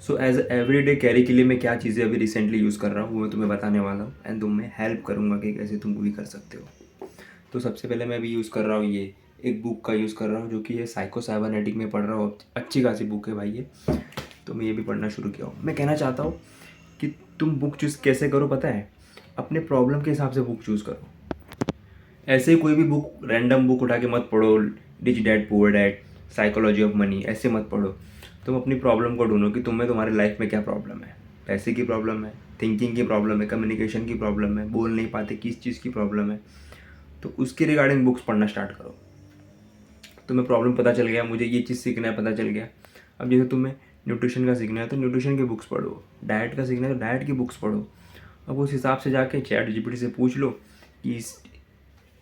So as everyday carry के लिए मैं क्या चीज़ें अभी रिसेंटली यूज़ कर रहा हूँ वो मैं तुम्हें बताने वाला हूँ एंड तुम्हें हेल्प करूँगा कि कैसे तुम भी कर सकते हो। तो सबसे पहले मैं अभी यूज़ कर रहा हूँ ये एक बुक का यूज़ कर रहा हूँ जो कि ये साइको साइबरनेटिक में पढ़ रहा हूँ। अच्छी खासी बुक है भाई ये, तो मैं ये भी पढ़ना शुरू किया हूँ। मैं कहना चाहता हूँ कि तुम बुक चूज़ कैसे करो पता है, अपने प्रॉब्लम के हिसाब से बुक चूज़ करो। ऐसे ही कोई भी बुक रैंडम बुक उठा के मत पढ़ो, rich dad poor dad, psychology of money, ऐसे मत पढ़ो। तुम अपनी प्रॉब्लम को ढूंढो कि तुम्हें तुम्हारे लाइफ में क्या प्रॉब्लम है। पैसे की प्रॉब्लम है, थिंकिंग की प्रॉब्लम है, कम्युनिकेशन की प्रॉब्लम है, बोल नहीं पाते किस चीज़ की प्रॉब्लम है, तो उसके रिगार्डिंग बुक्स पढ़ना स्टार्ट करो। तुम्हें प्रॉब्लम पता चल गया, मुझे ये चीज़ सीखना है पता चल गया। अब जैसे तुम्हें न्यूट्रिशन का सीखना है तो न्यूट्रिशन की बुक्स पढ़ो, डाइट का सीखना है तो डाइट की बुक्स पढ़ो। अब उस हिसाब से जाके चैट जीपीटी से पूछ लो कि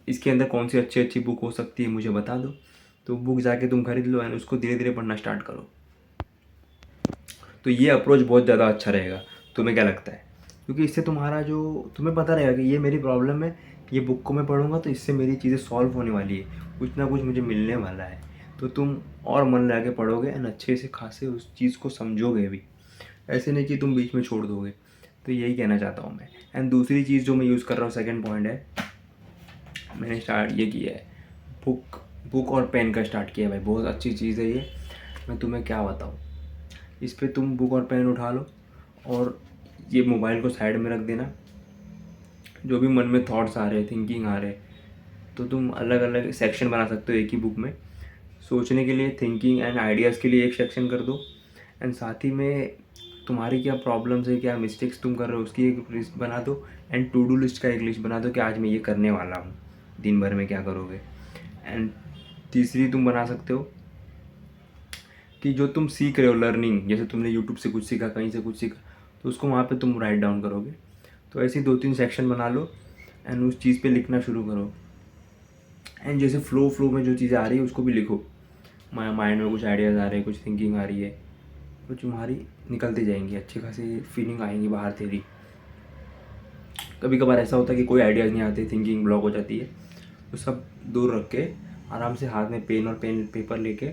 इसके अंदर कौन सी अच्छी अच्छी बुक हो सकती है, मुझे बता दो। तो बुक जाके तुम खरीद लो एंड उसको धीरे धीरे पढ़ना स्टार्ट करो। तो ये अप्रोच बहुत ज़्यादा अच्छा रहेगा। तुम्हें क्या लगता है? क्योंकि इससे तुम्हारा जो तुम्हें पता रहेगा कि ये मेरी प्रॉब्लम है, ये बुक को मैं पढ़ूंगा तो इससे मेरी चीज़ें सॉल्व होने वाली है, कुछ ना कुछ मुझे मिलने वाला है। तो तुम और मन लगा के पढ़ोगे एंड अच्छे से खासे उस चीज़ को समझोगे भी। ऐसे नहीं कि तुम बीच में छोड़ दोगे। तो यही कहना चाहता हूँ मैं। एंड दूसरी चीज़ जो मैं यूज़ कर रहा हूँ, सेकेंड पॉइंट है, मैंने स्टार्ट ये किया है, बुक बुक और पेन का स्टार्ट किया है भाई। बहुत अच्छी चीज़ है ये, मैं तुम्हें क्या बताऊँ। इस पर तुम बुक और पेन उठा लो और ये मोबाइल को साइड में रख देना। जो भी मन में थॉट्स आ रहे, थिंकिंग आ रहे, तो तुम अलग अलग सेक्शन बना सकते हो एक ही बुक में। सोचने के लिए, थिंकिंग एंड आइडियाज़ के लिए एक सेक्शन कर दो एंड साथ ही में तुम्हारी क्या प्रॉब्लम्स है, क्या मिस्टेक्स तुम कर रहे हो उसकी एक लिस्ट बना दो एंड टू डू लिस्ट का एक लिस्ट बना दो कि आज मैं ये करने वाला हूँ, दिन भर में क्या करोगे। एंड तीसरी तुम बना सकते हो कि जो तुम सीख रहे हो लर्निंग, जैसे तुमने यूट्यूब से कुछ सीखा, कहीं से कुछ सीखा, तो उसको वहाँ पे तुम राइट डाउन करोगे। तो ऐसे 2-3 सेक्शन बना लो एंड उस चीज़ पे लिखना शुरू करो। एंड जैसे फ्लो में जो चीज़ें आ रही है उसको भी लिखो। माइंड में कुछ आइडियाज़ आ रहे हैं, कुछ थिंकिंग आ रही है, तो तुम्हारी निकलती जाएंगी, अच्छी खासी फीलिंग आएंगी बाहर तेरी। कभी कभार ऐसा होता है कि कोई आइडियाज़ नहीं आते, थिंकिंग ब्लॉक हो जाती है, तो सब दूर रख के आराम से हाथ में पेन पेपर लेके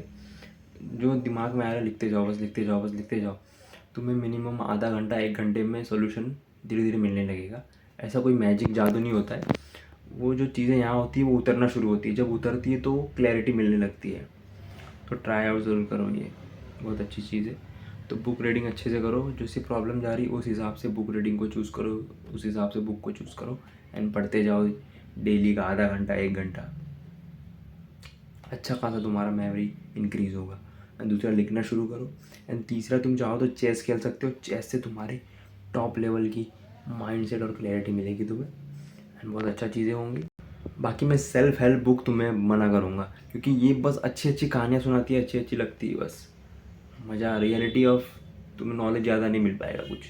जो दिमाग में आ रहा है लिखते जाओ, बस लिखते जाओ, बस लिखते जाओ। तुम्हें मिनिमम आधा घंटा 1 घंटे में सोल्यूशन धीरे धीरे मिलने लगेगा। ऐसा कोई मैजिक जादू नहीं होता है। वो जो चीज़ें यहाँ होती है वो उतरना शुरू होती है, जब उतरती है तो क्लैरिटी मिलने लगती है। तो ट्राई आउट ज़रूर करो, ये बहुत अच्छी चीज़ है। तो बुक रीडिंग अच्छे से करो, जो सी प्रॉब्लम जा रही उस हिसाब से बुक रीडिंग को चूज़ करो, उस हिसाब से बुक को चूज़ करो एंड पढ़ते जाओ। डेली का आधा घंटा 1 घंटा, अच्छा खासा तुम्हारा मेमोरी इंक्रीज़ होगा। एंड दूसरा, लिखना शुरू करो। एंड तीसरा, तुम चाहो तो चेस खेल सकते हो। चेस से तुम्हारे टॉप लेवल की माइंडसेट और क्लैरिटी मिलेगी तुम्हें एंड बहुत अच्छा चीज़ें होंगी। बाकी मैं सेल्फ हेल्प बुक तुम्हें मना करूँगा, क्योंकि ये बस अच्छी अच्छी कहानियाँ सुनाती है, अच्छी अच्छी लगती है बस। मज़ा, रियलिटी ऑफ तुम्हें नॉलेज ज़्यादा नहीं मिल पाएगा कुछ।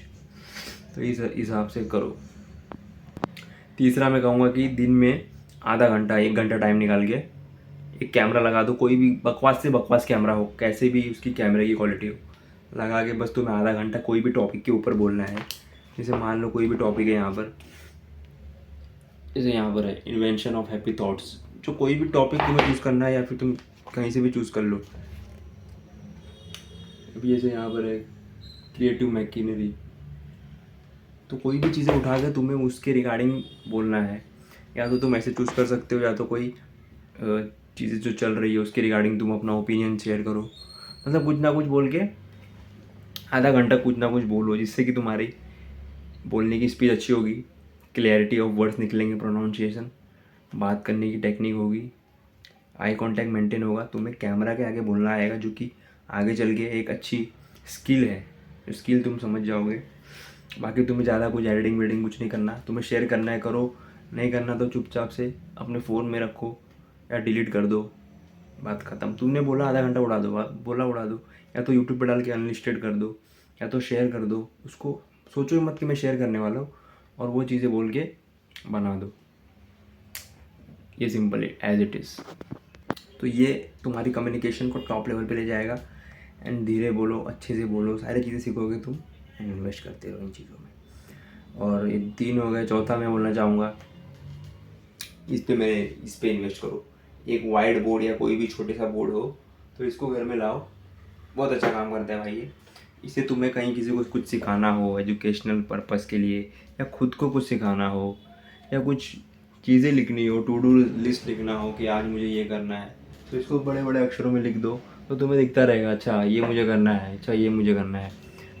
तो इस हिसाब से करो। तीसरा मैं कहूँगा कि दिन में आधा घंटा 1 घंटा टाइम निकाल के एक कैमरा लगा दो, कोई भी बकवास से बकवास कैमरा हो, कैसे भी उसकी कैमरे की क्वालिटी हो, लगा के बस तुम्हें आधा घंटा कोई भी टॉपिक के ऊपर बोलना है। जैसे मान लो कोई भी टॉपिक है यहाँ पर, जैसे यहाँ पर है इन्वेंशन ऑफ हैप्पी थॉट्स, जो कोई भी टॉपिक तुम्हें चूज़ करना है या फिर तुम कहीं से भी चूज़ कर लो। अभी जैसे यहाँ पर है क्रिएटिव मैकिनरी, तो कोई भी चीज़ें उठा के तुम्हें उसके रिगार्डिंग बोलना है। या तो तुम ऐसे चूज़ कर सकते हो, या तो कोई चीज़ें जो चल रही है उसके रिगार्डिंग तुम अपना ओपिनियन शेयर करो। मतलब कुछ ना कुछ बोल के आधा घंटा कुछ ना कुछ बोलो, जिससे कि तुम्हारी बोलने की स्पीड अच्छी होगी, क्लैरिटी ऑफ वर्ड्स निकलेंगे, प्रोनाउंसिएशन, बात करने की टेक्निक होगी, आई कांटेक्ट मेंटेन होगा, तुम्हें कैमरा के आगे बोलना आएगा, जो कि आगे चल के एक अच्छी स्किल है। जो स्किल तुम समझ जाओगे। बाकी तुम्हें ज़्यादा कुछ एडिटिंग वेडिंग कुछ नहीं करना, तुम्हें शेयर करना है करो, नहीं करना तो चुपचाप से अपने फ़ोन में रखो या डिलीट कर दो, बात ख़त्म। तुमने बोला आधा घंटा उड़ा दो, बोला उड़ा दो, या तो यूट्यूब पर डाल के अनलिस्टेड कर दो, या तो शेयर कर दो उसको। सोचो ही मत कि मैं शेयर करने वाला हूँ, और वो चीज़ें बोल के बना दो। ये सिंपल है, एज इट इज़। तो ये तुम्हारी कम्युनिकेशन को टॉप लेवल पे ले जाएगा। एंड धीरे बोलो, अच्छे से बोलो, सारी चीज़ें सीखोगे तुम एंड इन्वेस्ट करते रहो इन चीज़ों में। और ये 3 हो गए। चौथा मैं बोलना चाहूँगा, इस पे इन्वेस्ट करो। एक वाइट बोर्ड या कोई भी छोटे सा बोर्ड हो तो इसको घर में लाओ, बहुत अच्छा काम करता है भाई ये। इसे तुम्हें कहीं किसी को कुछ सिखाना हो एजुकेशनल पर्पस के लिए, या खुद को कुछ सिखाना हो, या कुछ चीज़ें लिखनी हो, टू डू लिस्ट लिखना हो कि आज मुझे ये करना है, तो इसको बड़े बड़े अक्षरों में लिख दो, तो तुम्हें दिखता रहेगा अच्छा ये मुझे करना है, अच्छा ये मुझे करना है।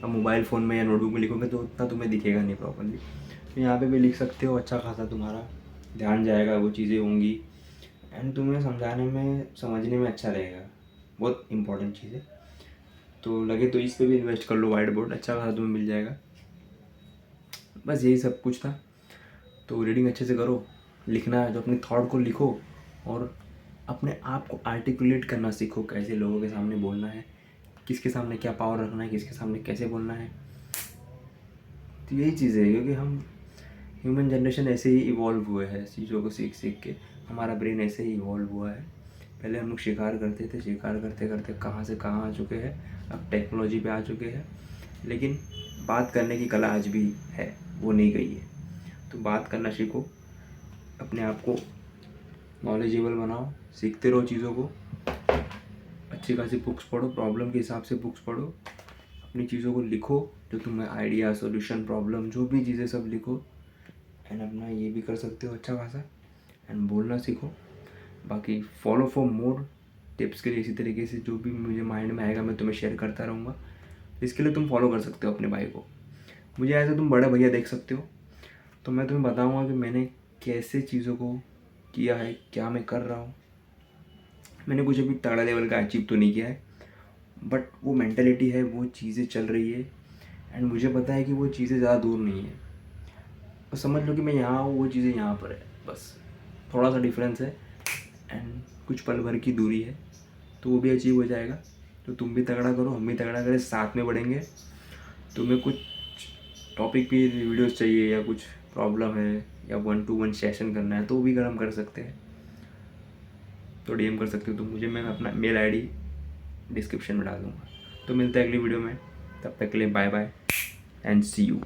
अब मोबाइल फ़ोन में या नोटबुक में लिखोगे तो उतना तुम्हें दिखेगा नहीं प्रॉपरली। तो यहाँ पे भी लिख सकते हो, अच्छा खासा तुम्हारा ध्यान जाएगा, वो चीज़ें होंगी एंड तुम्हें समझाने में समझने में अच्छा रहेगा। बहुत इंपॉर्टेंट चीज़ है। तो लगे तो इस पे भी इन्वेस्ट कर लो, वाइट बोर्ड अच्छा खासा तुम्हें मिल जाएगा। बस यही सब कुछ था। तो रीडिंग अच्छे से करो, लिखना है जो अपने थॉट को लिखो, और अपने आप को आर्टिकुलेट करना सीखो, कैसे लोगों के सामने बोलना है, किसके सामने क्या पावर रखना है, किसके सामने कैसे बोलना है। तो यही चीज़ है, क्योंकि हम ह्यूमन जनरेशन ऐसे ही इवॉल्व हुए हैं, चीज़ों को सीख सीख के हमारा ब्रेन ऐसे ही इवॉल्व हुआ है। पहले हम लोग शिकार करते थे, शिकार करते करते कहाँ से कहाँ आ चुके हैं, अब टेक्नोलॉजी पे आ चुके हैं। लेकिन बात करने की कला आज भी है, वो नहीं गई है। तो बात करना सीखो, अपने आप को नॉलेजेबल बनाओ, सीखते रहो चीज़ों को, अच्छी खासी बुक्स पढ़ो, प्रॉब्लम के हिसाब से बुक्स पढ़ो, अपनी चीज़ों को लिखो, जो तुम्हें आइडिया, सॉल्यूशन, प्रॉब्लम, जो भी चीज़ें सब लिखो। एंड अपना ये भी कर सकते हो अच्छा खासा, एंड बोलना सीखो। बाकी फॉलो फॉर मोर टिप्स के लिए इसी तरीके से जो भी मुझे माइंड में आएगा मैं तुम्हें शेयर करता रहूँगा। इसके लिए तुम फॉलो कर सकते हो अपने भाई को, मुझे ऐसे तुम बड़ा भैया देख सकते हो। तो मैं तुम्हें बताऊँगा कि मैंने कैसे चीज़ों को किया है, क्या मैं कर रहा हूँ। मैंने कुछ अभी तगड़ा लेवल का अचीव तो नहीं किया है, बट वो मेंटेलिटी है, वो चीज़ें चल रही है, एंड मुझे पता है कि वो चीज़ें ज़्यादा दूर नहीं है। बस समझ लो कि मैं यहाँ हूँ, वो चीज़ें यहाँ पर है, बस थोड़ा सा डिफरेंस है, एंड कुछ पल भर की दूरी है, तो वो भी अचीव हो जाएगा। तो तुम भी तगड़ा करो, हम भी तगड़ा करें, साथ में बढ़ेंगे। तुम्हें कुछ टॉपिक पे वीडियोस चाहिए, या कुछ प्रॉब्लम है, या 1-to-1 सेशन करना है, तो वो भी हम कर सकते हैं। तो डीएम कर सकते हो तुम मुझे, मैं अपना मेल आईडी डिस्क्रिप्शन में डाल दूँगा। तो मिलते हैं अगली वीडियो में, तब तक के लिए bye bye and see you.